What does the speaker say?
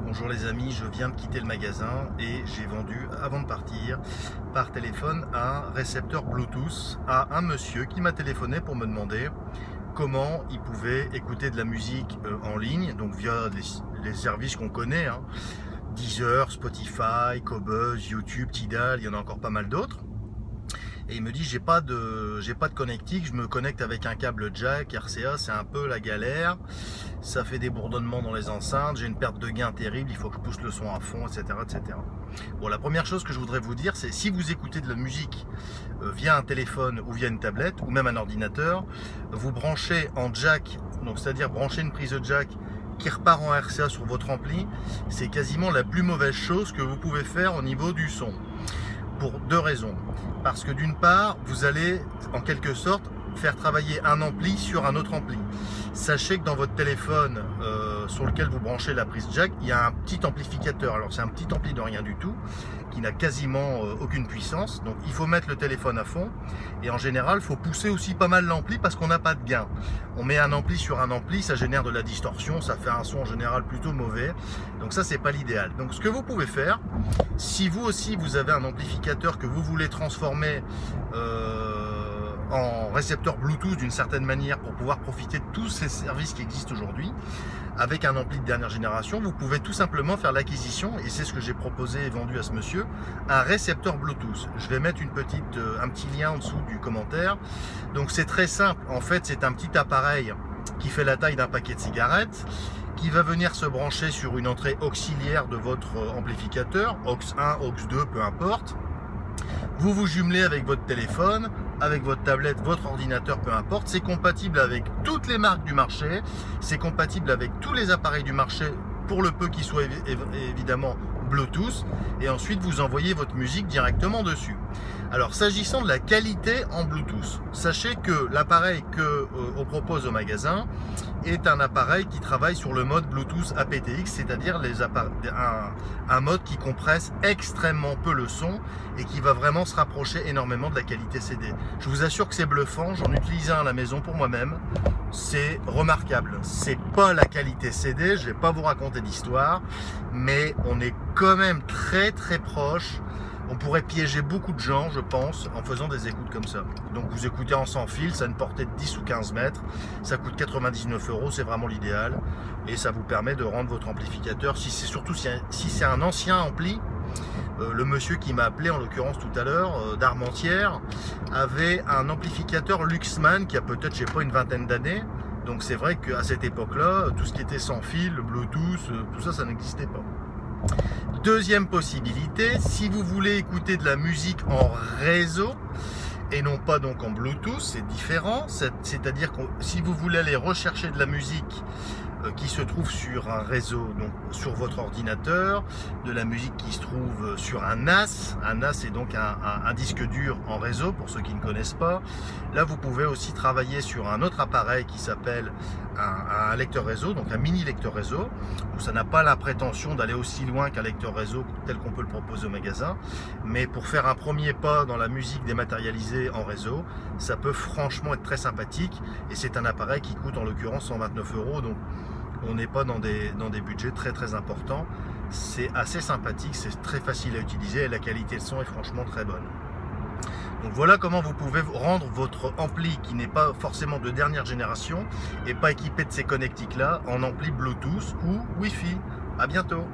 Bonjour les amis, je viens de quitter le magasin et j'ai vendu avant de partir par téléphone un récepteur Bluetooth à un monsieur qui m'a téléphoné pour me demander comment il pouvait écouter de la musique en ligne, donc via les services qu'on connaît, hein, Deezer, Spotify, Qobuz, YouTube, Tidal, il y en a encore pas mal d'autres. Et il me dit j'ai pas de connectique, je me connecte avec un câble jack, RCA, c'est un peu la galère, ça fait des bourdonnements dans les enceintes, j'ai une perte de gain terrible, il faut que je pousse le son à fond, etc. etc. Bon, la première chose que je voudrais vous dire, c'est si vous écoutez de la musique via un téléphone ou via une tablette ou même un ordinateur, vous branchez en jack, donc c'est-à-dire brancher une prise de jack qui repart en RCA sur votre ampli, c'est quasiment la plus mauvaise chose que vous pouvez faire au niveau du son. Pour deux raisons. Parce que d'une part, vous allez en quelque sorte faire travailler un ampli sur un autre ampli. Sachez que dans votre téléphone sur lequel vous branchez la prise jack, il y a un petit amplificateur. Alors c'est un petit ampli de rien du tout, qui n'a quasiment aucune puissance. Donc il faut mettre le téléphone à fond. Et en général, il faut pousser aussi pas mal l'ampli parce qu'on n'a pas de gain. On met un ampli sur un ampli, ça génère de la distorsion, ça fait un son en général plutôt mauvais. Donc ça, c'est pas l'idéal. Donc ce que vous pouvez faire, si vous aussi vous avez un amplificateur que vous voulez transformer en récepteur Bluetooth d'une certaine manière pour pouvoir profiter de tous ces services qui existent aujourd'hui, avec un ampli de dernière génération, vous pouvez tout simplement faire l'acquisition, et c'est ce que j'ai proposé et vendu à ce monsieur, un récepteur Bluetooth. Je vais mettre un petit lien en dessous du commentaire. Donc c'est très simple, en fait c'est un petit appareil qui fait la taille d'un paquet de cigarettes, qui va venir se brancher sur une entrée auxiliaire de votre amplificateur, aux 1, aux 2, peu importe. Vous vous jumelez avec votre téléphone, avec votre tablette, votre ordinateur, peu importe. C'est compatible avec toutes les marques du marché, c'est compatible avec tous les appareils du marché, pour le peu qu'ils soient évidemment Bluetooth, et ensuite vous envoyez votre musique directement dessus. Alors s'agissant de la qualité en Bluetooth, sachez que l'appareil qu'on propose au magasin est un appareil qui travaille sur le mode Bluetooth aptX, c'est-à-dire un mode qui compresse extrêmement peu le son et qui va vraiment se rapprocher énormément de la qualité CD. Je vous assure que c'est bluffant, j'en utilise un à la maison pour moi-même, c'est remarquable. C'est pas la qualité CD, je vais pas vous raconter d'histoire, mais on est quand même très proche. On pourrait piéger beaucoup de gens, je pense, en faisant des écoutes comme ça. Donc vous écoutez en sans fil, ça a une portée de 10 ou 15 mètres, ça coûte 99 €, c'est vraiment l'idéal. Et ça vous permet de rendre votre amplificateur, surtout si c'est un ancien ampli. Le monsieur qui m'a appelé, en l'occurrence tout à l'heure, d'Armentières, avait un amplificateur Luxman qui a peut-être, je sais pas, une vingtaine d'années. Donc c'est vrai qu'à cette époque-là, tout ce qui était sans fil, le Bluetooth, tout ça, ça n'existait pas. Deuxième possibilité, si vous voulez écouter de la musique en réseau et non pas donc en Bluetooth, c'est différent. C'est-à-dire que si vous voulez aller rechercher de la musique qui se trouve sur un réseau, donc sur votre ordinateur, de la musique qui se trouve sur un NAS. Un NAS est donc un disque dur en réseau, pour ceux qui ne connaissent pas. Là, vous pouvez aussi travailler sur un autre appareil qui s'appelle un lecteur réseau, donc un mini lecteur réseau. Donc, ça n'a pas la prétention d'aller aussi loin qu'un lecteur réseau tel qu'on peut le proposer au magasin, mais pour faire un premier pas dans la musique dématérialisée en réseau, ça peut franchement être très sympathique. Et c'est un appareil qui coûte en l'occurrence 129 €, donc on n'est pas dans des budgets très importants. C'est assez sympathique, c'est très facile à utiliser et la qualité de son est franchement très bonne. Donc voilà comment vous pouvez rendre votre ampli qui n'est pas forcément de dernière génération et pas équipé de ces connectiques là en ampli Bluetooth ou Wi-Fi. À bientôt.